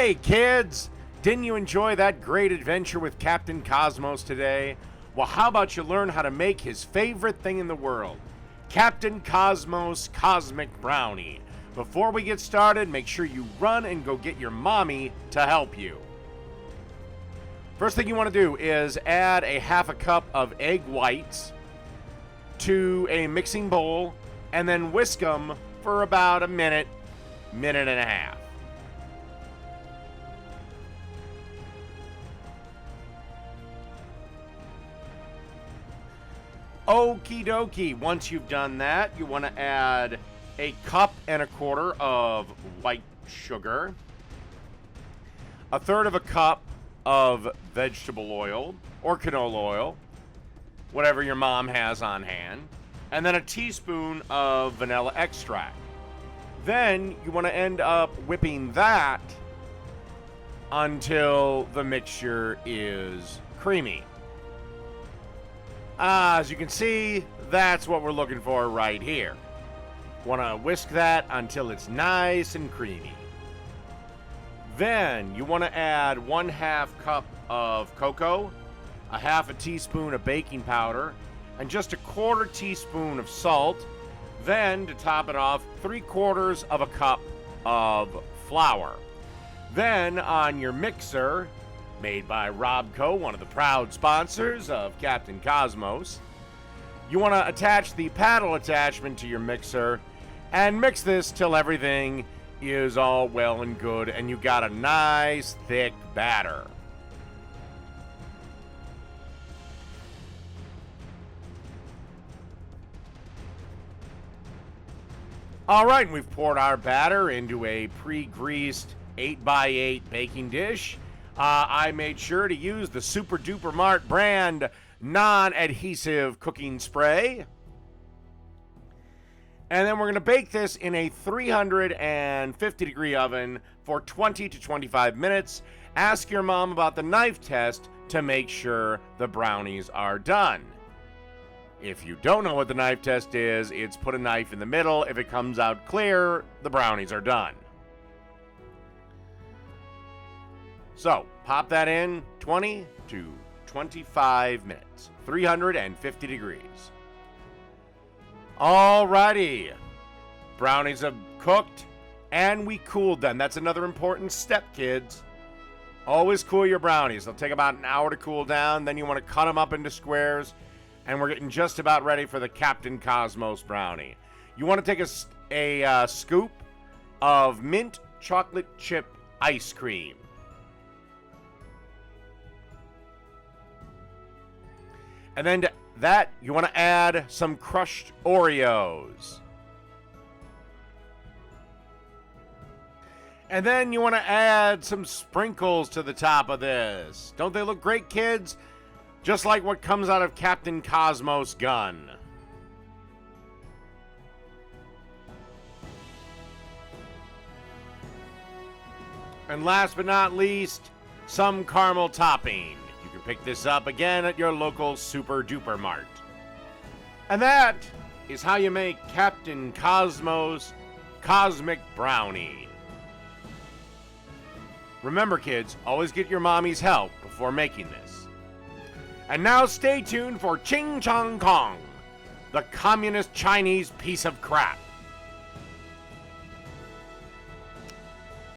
Hey kids! Didn't you enjoy that great adventure with Captain Cosmos today? Well, how about you learn how to make his favorite thing in the world, Captain Cosmos Cosmic Brownie. Before we get started, make sure you run and go get your mommy to help you. First thing you want to do is add a half a cup of egg whites to a mixing bowl and then whisk them for about a minute and a half. Okie dokie. Once you've done that, you want to add a cup and a quarter of white sugar, a third of a cup of vegetable oil or canola oil, whatever your mom has on hand, and then a teaspoon of vanilla extract. Then you want to end up whipping that until the mixture is creamy. As you can see, that's what we're looking for right here. Want to whisk that until it's nice and creamy. Then you want to add 1/2 cup of cocoa, a half a teaspoon of baking powder, and just a 1/4 teaspoon of salt. Then to top it off, 3/4 of a cup of flour. Then on your mixer, made by Robco, one of the proud sponsors of Captain Cosmos, you want to attach the paddle attachment to your mixer and mix this till everything is all well and good and you got a nice thick batter. All right, we've poured our batter into a pre-greased 8x8 baking dish. I made sure to use the Super Duper Mart brand non-adhesive cooking spray. And then we're going to bake this in a 350 degree oven for 20 to 25 minutes. Ask your mom about the knife test to make sure the brownies are done. If you don't know what the knife test is, it's put a knife in the middle. If it comes out clear, the brownies are done. So, pop that in 20 to 25 minutes, 350 degrees. Alrighty, brownies have cooked and we cooled them. That's another important step, kids. Always cool your brownies. They'll take about an hour to cool down. Then you want to cut them up into squares, and we're getting just about ready for the Captain Cosmos brownie. You want to take a scoop of mint chocolate chip ice cream. And then to that, you want to add some crushed Oreos. And then you want to add some sprinkles to the top of this. Don't they look great, kids? Just like what comes out of Captain Cosmos' gun. And last but not least, some caramel topping. Pick this up again at your local Super Duper Mart. And that is how you make Captain Cosmos Cosmic Brownie. Remember, kids, always get your mommy's help before making this. And now stay tuned for Ching Chong Kong, the communist Chinese piece of crap.